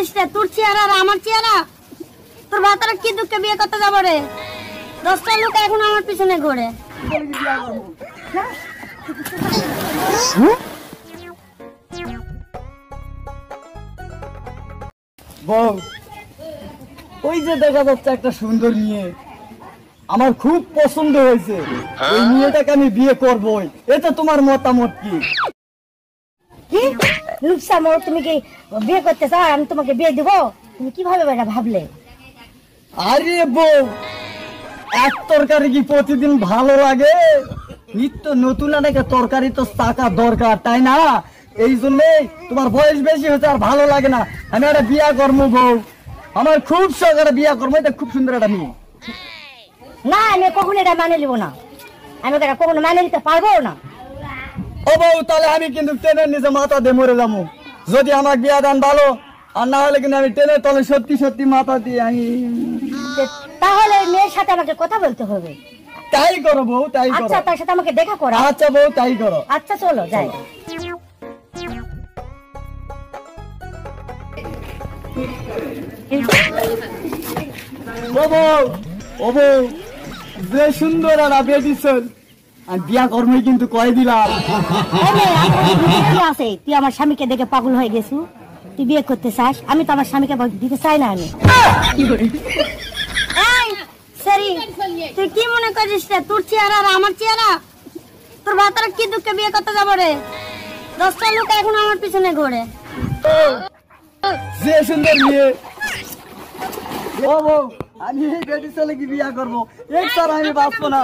করিস রে? তোর চেহারা আর আমার চেহারা, তোর ভাতারা কি দুঃখে বিয়ে করতে যাবো রে? 10টা লোক এখন আমার পিছনে ঘোরে। বউ, ওই যে দেখা যাচ্ছে একটা সুন্দর মেয়ে, আমার খুব পছন্দ হয়েছে। ওই মেয়েটাকে আমি বিয়ে করবই। এটা তোমার মতামত কি? কি লুকসা মোর, তুমি কি বিয়ে করতে চাও? আমি তোমাকে বিয়ে দিব? তুমি কিভাবে এটা ভাবলে? আরে বউ, এক তরকারি কি প্রতিদিন ভালো লাগে? নিত্য নতুন একটা তরকারি তো টাকা দরকার, তাই না? এই জন্যই তোমার বয়স বেশি হচ্ছে আর ভালো লাগে না। আমি একটা বিয়া করবো বউ, আমার খুব শখ একটা বিয়া করবো। এটা খুব সুন্দর একটা মেয়ে। না, আমি কখনো এটা মানে নিব না। আমি এটা কখনো মানে নিতে পারবো না। ও বউ, তাহলে আমি কিন্তু ট্রেনের নিচে মাথা দিয়ে মরে যাবো যদি আমার বিয়া দান ভালো, আর না হলে কিন্তু আমি ট্রেনের তলে সত্যি সত্যি মাথা দিয়ে আমি। তাহলে মেয়ের সাথে আমাকে কথা বলতে হবে। তাই করো বউ, তাই করো। আচ্ছা, তার সাথে আমাকে দেখা করো। আচ্ছা বউ, তাই করো। আচ্ছা চলো যাই। ও বউ, ও বউ, যে সুন্দর আর বেডিসন, আমি বিয়া কর্মই কিন্তু কয়ে দিলাম। আছে তুই আমার স্বামীকে দেখে পাগল হয়ে গেছু, তুই বিয়ে করতে চাস? আমি তো আমার স্বামীকে দিতে চাই না। আমি তুই কি মনে করিস রে? তোর চেহারা আর আমার চেহারা, তোর ভাতারা কি দুঃখে বিয়ে করতে যাবো রে? 10টা লোক এখন আমার পিছনে ঘোরে। যে সুন্দর মেয়ে, ও বউ, আমি এই বেডিসনে কি বিয়া করবো? এক স্যার আমি বাঁচবো না।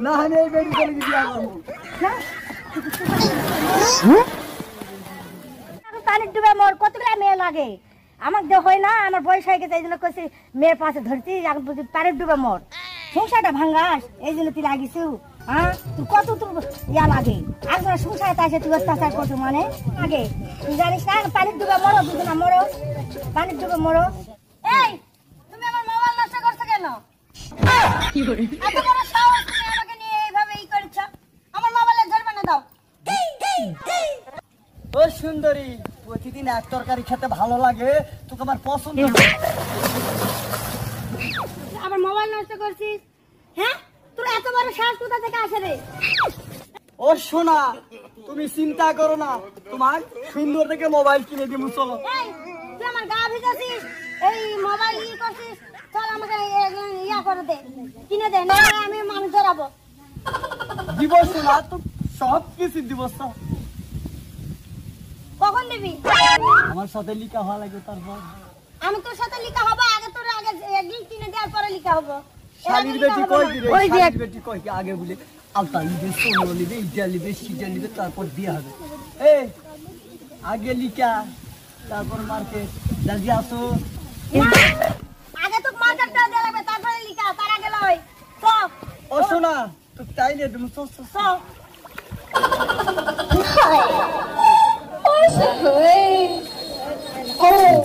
না, আমি এই বেডিসনে কি বিয়া করবো। পানির ডুবে মোর কতগুলা মেয়ে লাগে, আমার দেহ হয় না। আমার বয়স হয়ে গেছে, এই জন্য কইছি মেয়ের পাশে ধরছি। পানির ডুবে মোর সংসারটা ভাঙ্গাস, এই জন্য তুই লাগিছু। হ্যাঁ, তুই কত তোর ইয়া লাগে। একজন সংসারে আসে তুই অত্যাচার করছো মানে আগে তুই জানিস না? পানির ডুবে মরো, দুজনা মরো, পানির ডুবে মরো। এই তুমি আমার মোবাইল নষ্ট করছো কেন? এত বড় সাহস, তুমি আমাকে নিয়ে এইভাবে ই করছো? আমার মোবাইলে জরিমানা দাও। ও সুন্দরী, প্রতিদিন এক তরকারি খেতে ভালো লাগে, তোকে আমার পছন্দ। আমার মোবাইল নষ্ট করছিস? হ্যাঁ, তোর এত বড় সাহস কোথা থেকে আসে রে? ও সোনা, তুমি চিন্তা করো না, তোমার সুন্দর থেকে মোবাইল কিনে দিব। চলো। এই তুই আমার গা ভিজাছিস, এই মোবাইল ই করছিস, চল আমাকে ইয়া করে দে, কিনে দে, না আমি মানুষ ধরাবো। দিব সোনা, তো সব কিছু দিব। কখন দিবি? আমার সাথে লিখা হওয়া লাগে, তারপর আমি তোর সাথে লিখা হবো? আগে তোর আগে একদিন কিনে দেওয়ার পরে লিখা হবো। শালির বেটি কই দিবে? শালির বেটি কই কি আগে বলে আলতা লিবে, সোনা লিবে, ইটা লিবে, সিটা লিবে, তারপর বিয়ে হবে। এই আগে লিখা, তারপর মার্কেট। জলদি আসো। আগে তো মার্কেটটা দেওয়া লাগবে, তারপরে লিখা, তার আগে লয়। চল। ও সোনা, তো তাই নে তুমি। চল চল চল। Ôi trời ơi.